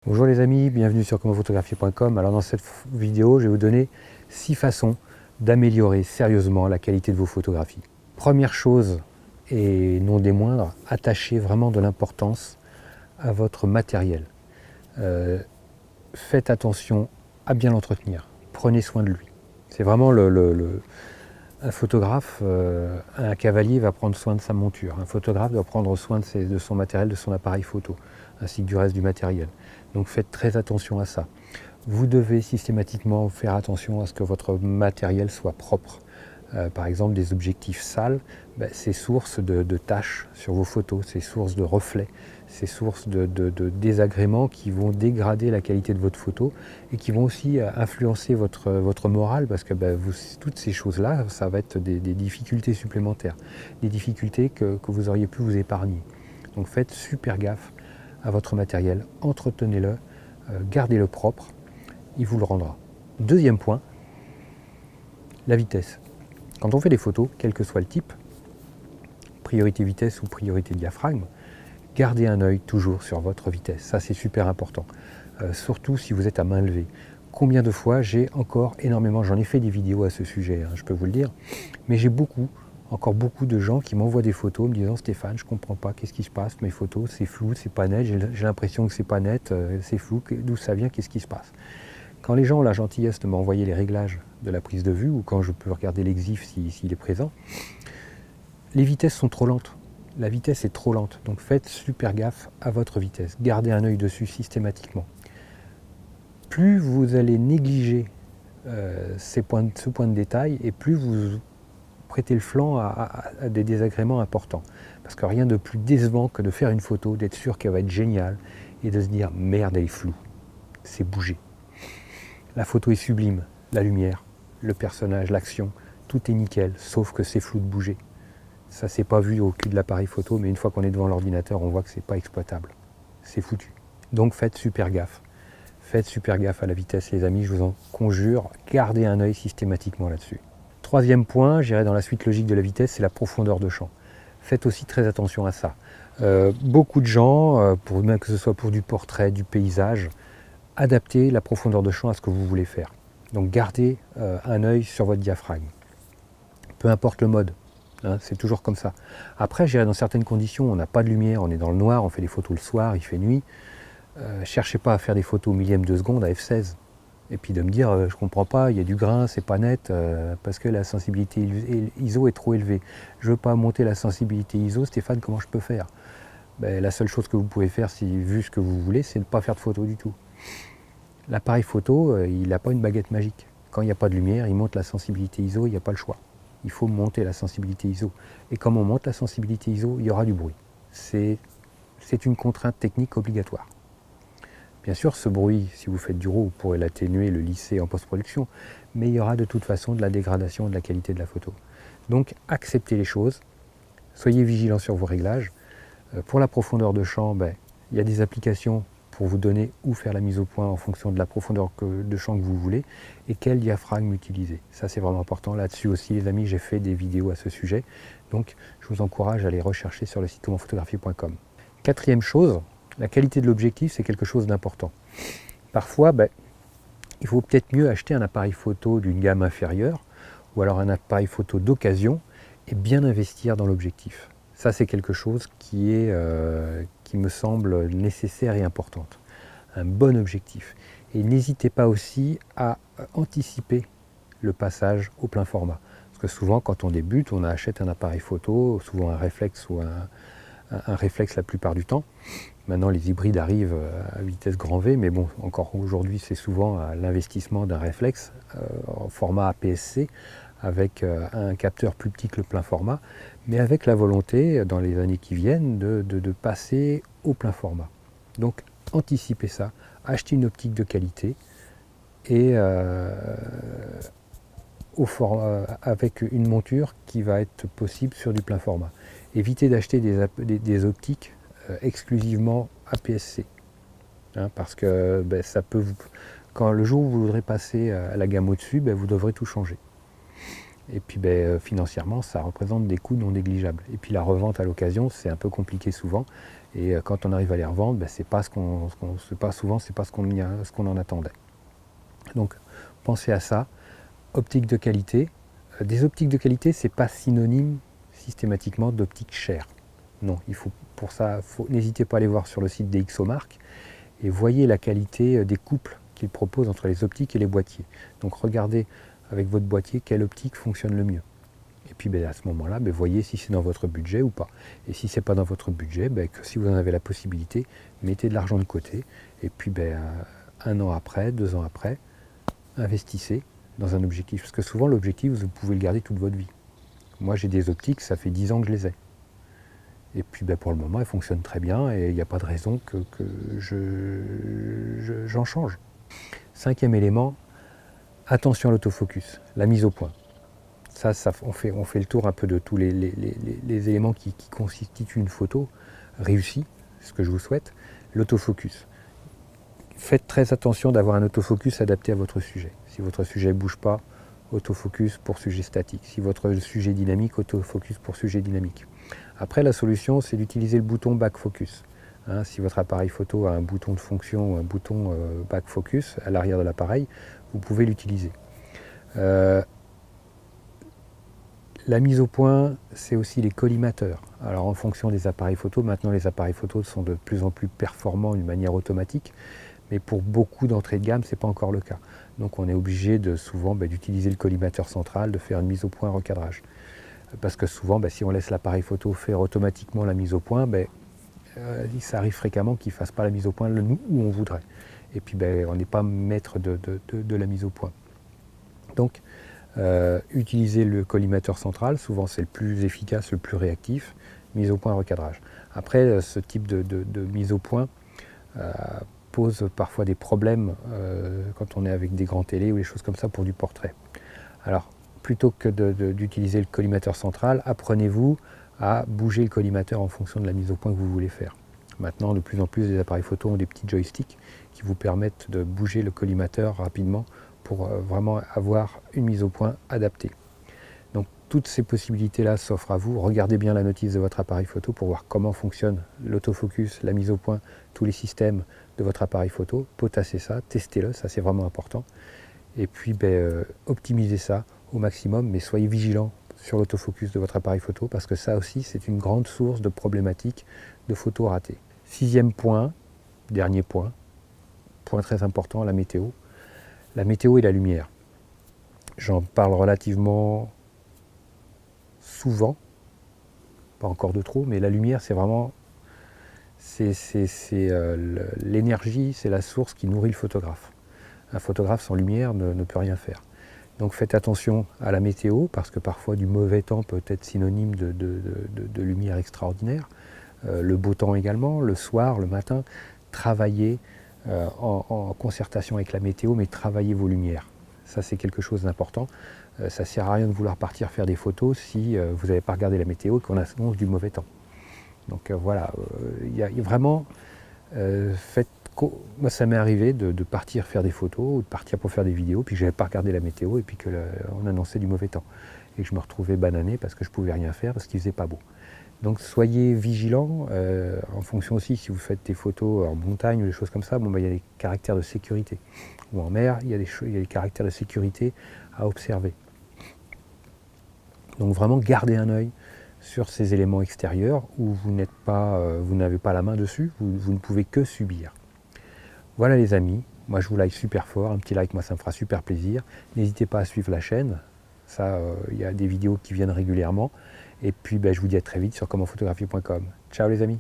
Bonjour les amis, bienvenue sur commentphotographier.com. Alors dans cette vidéo, je vais vous donner 6 façons d'améliorer sérieusement la qualité de vos photographies. Première chose, et non des moindres, attachez vraiment de l'importance à votre matériel. Faites attention à bien l'entretenir, prenez soin de lui. C'est vraiment un photographe, un cavalier va prendre soin de sa monture. Un photographe doit prendre soin de son matériel, de son appareil photo, ainsi que du reste du matériel. Donc faites très attention à ça. Vous devez systématiquement faire attention à ce que votre matériel soit propre. Par exemple, des objectifs sales, c'est source de taches sur vos photos, c'est source de reflets, c'est source de désagréments qui vont dégrader la qualité de votre photo et qui vont aussi influencer votre morale, parce que toutes ces choses-là, ça va être des difficultés supplémentaires, des difficultés que vous auriez pu vous épargner. Donc faites super gaffe à votre matériel, entretenez-le, gardez-le propre, il vous le rendra. Deuxième point, la vitesse. Quand on fait des photos, quel que soit le type, priorité vitesse ou priorité diaphragme, gardez un œil toujours sur votre vitesse. Ça, c'est super important. Surtout si vous êtes à main levée. Combien de fois j'ai encore énormément, j'en ai fait des vidéos à ce sujet, je peux vous le dire, mais j'ai encore beaucoup de gens qui m'envoient des photos me disant « Stéphane, je ne comprends pas, qu'est-ce qui se passe, mes photos, c'est flou, c'est pas net, j'ai l'impression que c'est pas net, c'est flou, d'où ça vient, qu'est-ce qui se passe ?» Quand les gens ont la gentillesse de m'envoyer les réglages de la prise de vue, ou quand je peux regarder l'exif s'il est présent, les vitesses sont trop lentes. La vitesse est trop lente, donc faites super gaffe à votre vitesse. Gardez un œil dessus systématiquement. Plus vous allez négliger ce point de détail, et plus vous prêtez le flanc à des désagréments importants. Parce que rien de plus décevant que de faire une photo, d'être sûr qu'elle va être géniale, et de se dire « merde, elle est floue, c'est bougé ». La photo est sublime, la lumière, le personnage, l'action, tout est nickel, sauf que c'est flou de bouger. Ça s'est pas vu au cul de l'appareil photo, mais une fois qu'on est devant l'ordinateur, on voit que c'est pas exploitable. C'est foutu. Donc faites super gaffe. Faites super gaffe à la vitesse, les amis, je vous en conjure, gardez un œil systématiquement là-dessus. Troisième point, j'irai dans la suite logique de la vitesse, c'est la profondeur de champ. Faites aussi très attention à ça. Beaucoup de gens, même que ce soit pour du portrait, du paysage, adaptez la profondeur de champ à ce que vous voulez faire. Donc gardez un œil sur votre diaphragme. Peu importe le mode, c'est toujours comme ça. Après, j'irai dans certaines conditions, on n'a pas de lumière, on est dans le noir, on fait des photos le soir, il fait nuit. Cherchez pas à faire des photos au millième de seconde à f16. Et puis de me dire, je comprends pas, il y a du grain, c'est pas net, parce que la sensibilité ISO est trop élevée. Je veux pas monter la sensibilité ISO, Stéphane, comment je peux faire? La seule chose que vous pouvez faire, vu ce que vous voulez, c'est ne pas faire de photos du tout. L'appareil photo, il n'a pas une baguette magique. Quand il n'y a pas de lumière, il monte la sensibilité ISO, il n'y a pas le choix. Il faut monter la sensibilité ISO. Et comme on monte la sensibilité ISO, il y aura du bruit. C'est une contrainte technique obligatoire. Bien sûr, ce bruit, si vous faites du RAW, vous pourrez l'atténuer, le lisser en post-production, mais il y aura de toute façon de la dégradation de la qualité de la photo. Donc acceptez les choses, soyez vigilants sur vos réglages. Pour la profondeur de champ, il y a des applications pour vous donner où faire la mise au point en fonction de la profondeur de champ que vous voulez et quel diaphragme utiliser. Ça, c'est vraiment important. Là-dessus aussi, les amis, j'ai fait des vidéos à ce sujet. Donc, je vous encourage à les rechercher sur le site commentphotographier.com. Quatrième chose, la qualité de l'objectif, c'est quelque chose d'important. Parfois, il vaut peut-être mieux acheter un appareil photo d'une gamme inférieure ou alors un appareil photo d'occasion et bien investir dans l'objectif. Ça, c'est quelque chose qui me semble nécessaire et importante. Un bon objectif. Et n'hésitez pas aussi à anticiper le passage au plein format. Parce que souvent, quand on débute, on achète un appareil photo, souvent un réflexe ou un réflexe la plupart du temps. Maintenant, les hybrides arrivent à vitesse grand V, mais bon, encore aujourd'hui, c'est souvent l'investissement d'un réflexe en format APS-C, avec un capteur plus petit que le plein format, mais avec la volonté, dans les années qui viennent, de passer au plein format. Donc, anticipez ça, achetez une optique de qualité, et avec une monture qui va être possible sur du plein format. Évitez d'acheter des optiques exclusivement APS-C, parce que ça peut quand le jour où vous voudrez passer à la gamme au-dessus, vous devrez tout changer. Et puis financièrement, ça représente des coûts non négligeables. Et puis la revente à l'occasion, c'est un peu compliqué souvent. Et quand on arrive à les revendre, c'est pas souvent c'est pas ce qu'on en attendait. Donc pensez à ça. Optique de qualité. Des optiques de qualité, c'est pas synonyme systématiquement d'optique chère. Non, il faut pour ça, n'hésitez pas à aller voir sur le site des DxOMark et voyez la qualité des couples qu'ils proposent entre les optiques et les boîtiers. Donc regardez avec votre boîtier quelle optique fonctionne le mieux. Et puis à ce moment-là, voyez si c'est dans votre budget ou pas. Et si ce n'est pas dans votre budget, que si vous en avez la possibilité, mettez de l'argent de côté. Et puis 1 an après, 2 ans après, investissez dans un objectif. Parce que souvent l'objectif, vous pouvez le garder toute votre vie. Moi j'ai des optiques, ça fait 10 ans que je les ai. Et puis pour le moment, elles fonctionnent très bien et il n'y a pas de raison que j'en change. 5e élément, attention à l'autofocus, la mise au point. Ça on fait le tour un peu de tous les éléments qui constituent une photo réussie, c'est ce que je vous souhaite. L'autofocus. Faites très attention d'avoir un autofocus adapté à votre sujet. Si votre sujet ne bouge pas, autofocus pour sujet statique. Si votre sujet est dynamique, autofocus pour sujet dynamique. Après, la solution, c'est d'utiliser le bouton Back Focus. Si votre appareil photo a un bouton de fonction ou un bouton Back Focus à l'arrière de l'appareil, vous pouvez l'utiliser. La mise au point, c'est aussi les collimateurs. Alors en fonction des appareils photo, maintenant les appareils photo sont de plus en plus performants d'une manière automatique, mais pour beaucoup d'entrées de gamme, ce n'est pas encore le cas. Donc on est obligé souvent d'utiliser le collimateur central, de faire une mise au point recadrage. Parce que souvent, si on laisse l'appareil photo faire automatiquement la mise au point, ça arrive fréquemment qu'il ne fasse pas la mise au point où on voudrait. Et puis on n'est pas maître de la mise au point. Donc, utiliser le collimateur central, souvent c'est le plus efficace, le plus réactif, mise au point recadrage. Après, ce type de mise au point pose parfois des problèmes quand on est avec des grands télés ou des choses comme ça pour du portrait. Alors, plutôt que d'utiliser le collimateur central, apprenez-vous à bouger le collimateur en fonction de la mise au point que vous voulez faire. Maintenant, de plus en plus, les appareils photo ont des petits joysticks qui vous permettent de bouger le collimateur rapidement pour vraiment avoir une mise au point adaptée. Donc, toutes ces possibilités-là s'offrent à vous. Regardez bien la notice de votre appareil photo pour voir comment fonctionne l'autofocus, la mise au point, tous les systèmes de votre appareil photo. Potassez ça, testez-le, ça c'est vraiment important. Et puis, optimisez ça au maximum, mais soyez vigilant sur l'autofocus de votre appareil photo parce que ça aussi c'est une grande source de problématiques de photos ratées. 6e point, dernier point très important, la météo. La météo et la lumière. J'en parle relativement souvent, pas encore de trop, mais la lumière c'est vraiment l'énergie, c'est la source qui nourrit le photographe. Un photographe sans lumière ne peut rien faire. Donc faites attention à la météo, parce que parfois du mauvais temps peut être synonyme de lumière extraordinaire. Le beau temps également, le soir, le matin, travaillez en concertation avec la météo, mais travaillez vos lumières. Ça c'est quelque chose d'important. Ça ne sert à rien de vouloir partir faire des photos si vous n'avez pas regardé la météo et qu'on annonce du mauvais temps. Donc voilà, il y a vraiment, moi ça m'est arrivé de partir faire des photos ou de partir pour faire des vidéos, puis que je n'avais pas regardé la météo et puis qu'on annonçait du mauvais temps. Et que je me retrouvais banané parce que je ne pouvais rien faire parce qu'il ne faisait pas beau. Donc soyez vigilants, en fonction aussi si vous faites des photos en montagne ou des choses comme ça, il y a des caractères de sécurité. Ou en mer, il y a des caractères de sécurité à observer. Donc vraiment gardez un œil sur ces éléments extérieurs où vous n'avez pas la main dessus, vous ne pouvez que subir. Voilà les amis, moi je vous like super fort, un petit like, moi ça me fera super plaisir. N'hésitez pas à suivre la chaîne, ça il y a des vidéos qui viennent régulièrement. Et puis je vous dis à très vite sur commentphotographier.com. Ciao les amis.